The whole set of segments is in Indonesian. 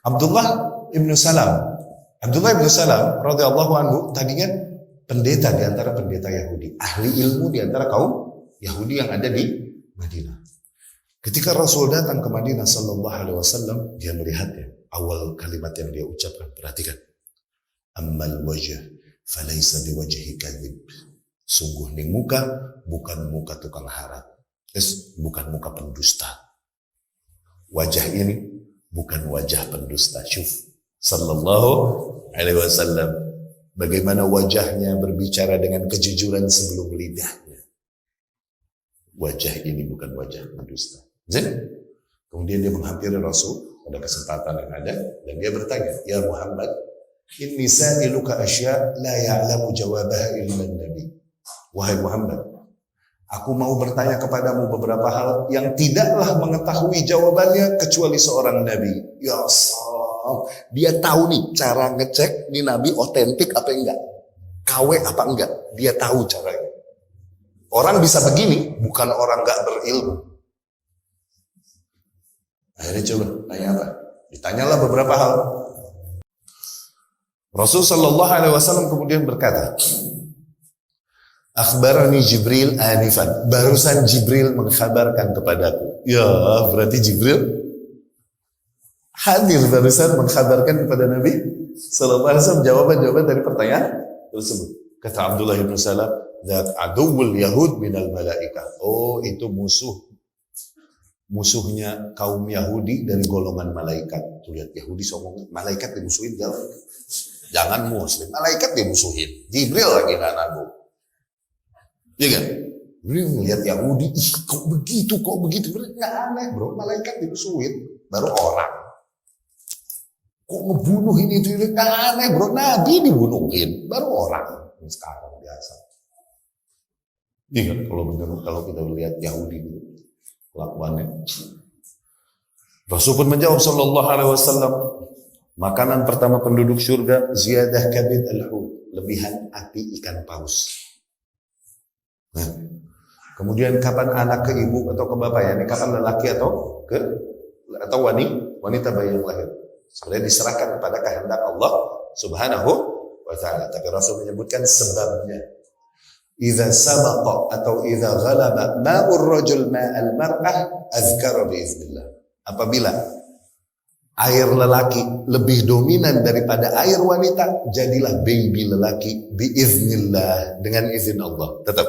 Abdullah ibnu Salam. Abdullah ibnu Salam radhiyallahu anhu tadinya pendeta di antara pendeta Yahudi, ahli ilmu di antara kaum Yahudi yang ada di Madinah. Ketika Rasul datang ke Madinah sallallahu alaihi wasallam, dia melihatnya. Awal kalimat yang dia ucapkan, perhatikan. Ammal wajh falaysa biwajhi kadhib. Sungguh nih muka bukan muka tukang harap. Bukan muka pendusta. Wajah ini bukan wajah pendusta. Syuf sallallahu alaihi wasallam bagaimana wajahnya berbicara dengan kejujuran sebelum lidahnya. Wajah ini bukan wajah pendusta. Kemudian dia menghampiri Rasul pada kesempatan yang ada dan dia bertanya, "Ya Muhammad, inni sa'iluka asya' la ya'lamu jawabaha illa nabi." Wahai Muhammad, aku mau bertanya kepadamu beberapa hal yang tidaklah mengetahui jawabannya kecuali seorang nabi. Ya salam, dia tahu nih cara ngecek nih nabi otentik apa enggak, KW apa enggak, dia tahu caranya. Orang bisa begini bukan orang enggak berilmu. Akhirnya coba tanya apa? Ditanyalah beberapa hal. Rasul sallallahu alaihi wasallam kemudian berkata, "Akhbarani Jibril anifan." Barusan Jibril mengkhabarkan kepadaku. Ya, berarti Jibril hadir barusan mengkhabarkan kepada Nabi sallallahu alaihi wasallam jawaban-jawaban dari pertanyaan tersebut. Kata Abdullah bin Salam, "Dzat aduwwul yahud minal malaikah." Oh, itu musuhnya kaum Yahudi dari golongan malaikat. Tuh lihat Yahudi sombong, malaikat dimusuhin jangan muslim, malaikat dimusuhin. Jibril lagi nanagu. Iya kan? Jibril melihat Yahudi, ih kok begitu. Nggak aneh bro, malaikat dimusuhin, baru orang. Kok ngebunuh ini itu, nggak aneh bro, Nabi dibunuhin, baru orang. Sekarang biasa. Iya kan? Kalau kita lihat Yahudi itu. Kelakuannya. Rasul pun menjawab sallallahu alaihi wasallam, makanan pertama penduduk surga ziyadah kabid al-hut, lebihan api ikan paus. Nah, kemudian kapan anak ke ibu atau ke bapak ya? Ini kapan lelaki atau wanita bayi yang lahir? Sebenarnya diserahkan kepada kehendak Allah Subhanahu wa taala. Tapi Rasul menyebutkan sebabnya. Idza sabaqa atau idza ghalaba ma'ur rajul ma'al mar'ah azkara biiznillah. Apabila air lelaki lebih dominan daripada air wanita, jadilah baby lelaki biiznillah, dengan izin Allah. Tetap.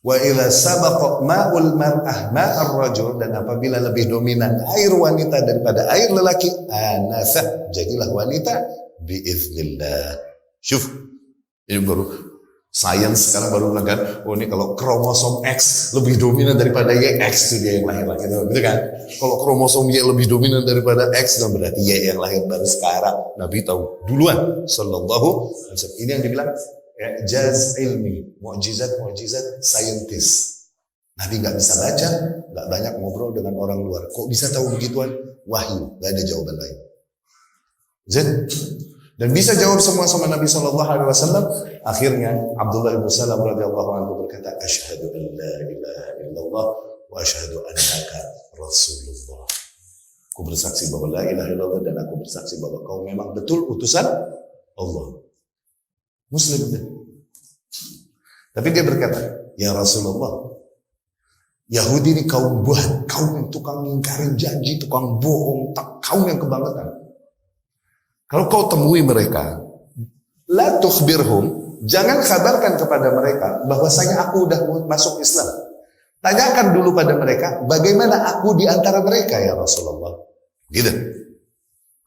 Wa idza sabaqa ma'ul mar'ah ma'ar rajul, dan apabila lebih dominan air wanita daripada air lelaki, anasa, jadilah wanita biiznillah. Syuf. Ini baru sains sekarang baru bilang kan, oh ini kalau kromosom X lebih dominan daripada Y, X itu dia yang lahir lagi, gitu kan? Kalau kromosom Y lebih dominan daripada X, dan berarti Y yang lahir. Baru sekarang Nabi tahu duluan, sallallahu alaihi wasallam. Ini yang dibilang ijaz ilmi, mukjizat saintis. Nabi nggak bisa baca, nggak banyak ngobrol dengan orang luar. Kok bisa tahu begituan? Wahyu, nggak ada jawaban lain. Dan bisa jawab semua sama Nabi sallallahu alaihi wasallam. Akhirnya Abdullah bin Salam radhiyallahu anhu berkata, "Asyhadu an la ilaha illallah wa asyhadu annaka rasulullah." Aku bersaksi bahwa la ilaha illallah dan aku bersaksi bahwa kau memang betul utusan Allah. Muslim dia. Tapi dia berkata, "Ya Rasulullah, Yahudi ini kaum buat, kaum yang tukang ngingkarin janji, tukang bohong, kaum yang kebangetan. Kalau kau temui mereka, la tukhbirhum, jangan kabarkan kepada mereka bahwasanya aku udah masuk Islam. Tanyakan dulu pada mereka, bagaimana aku di antara mereka ya Rasulullah." Gitu.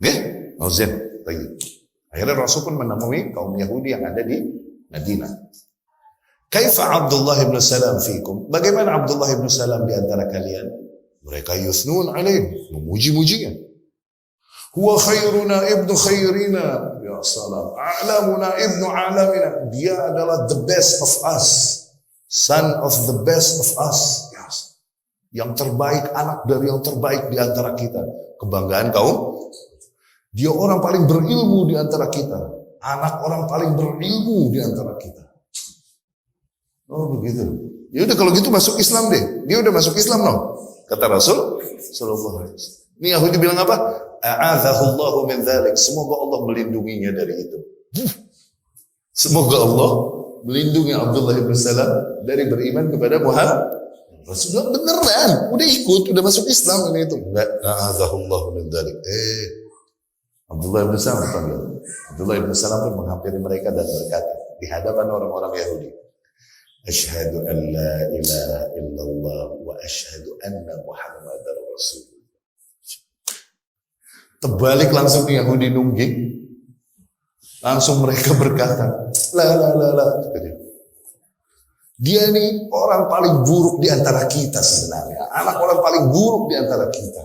Oke? Nozin lagi. Akhirnya Rasul pun menemui kaum Yahudi yang ada di Madinah. Kaifa Abdullah ibn Salam fikum? Bagaimana Abdullah ibn Salam di antara kalian? Mereka yuthnun alaih, memuji-mujinya. Huwa khairuna ibnu khairina. Ya salam. A'lamuna ibnu alamina. Dia adalah the best of us. Son of the best of us. Yes. Yang terbaik, anak dari yang terbaik di antara kita. Kebanggaan kaum. Dia orang paling berilmu di antara kita. Anak orang paling berilmu di antara kita. Oh begitu. Ya udah kalau gitu masuk Islam deh. Dia udah masuk Islam loh. Kata Rasul sallallahu alaihi wasallam. Ini Yahudi bilang apa? A'adzahullahu min dzalik. Semoga Allah melindunginya dari itu. Semoga Allah melindungi Abdullah bin Salam dari beriman kepada Muhammad. Rasulullah beneran, udah ikut, udah masuk Islam ini itu. Enggak, a'adzahullahu min dzalik. Abdullah bin Salam panggil. Abdullah bin Salam pun menghampiri mereka dan berkata di hadapan orang-orang Yahudi, Asyhadu an la ilaha illallah wa asyhadu anna Muhammadar Rasulullah. Terbalik langsung Yahudi nungging. Langsung mereka berkata, la. Dia nih orang paling buruk di antara kita sebenarnya. Anak orang paling buruk di antara kita.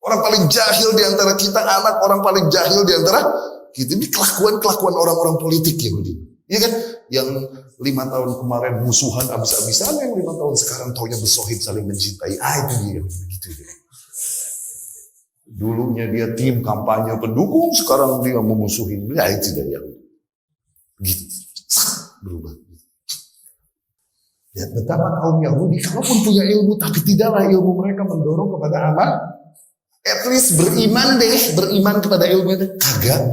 Orang paling jahil di antara kita. Anak orang paling jahil di antara kita. Ini kelakuan orang-orang politik Yahudi. Iya kan? Yang 5 tahun kemarin musuhan abis-abisan, yang 5 tahun sekarang taunya bersohib saling mencintai. Itu dia begitu dia. Dulunya dia tim kampanye pendukung, sekarang dia memusuhi. Itu dia gitu. Berubah. Ya, betapa kaum Yahudi kalaupun punya ilmu tapi tidaklah ilmu mereka mendorong kepada amal. At least beriman kepada ilmu itu kagak.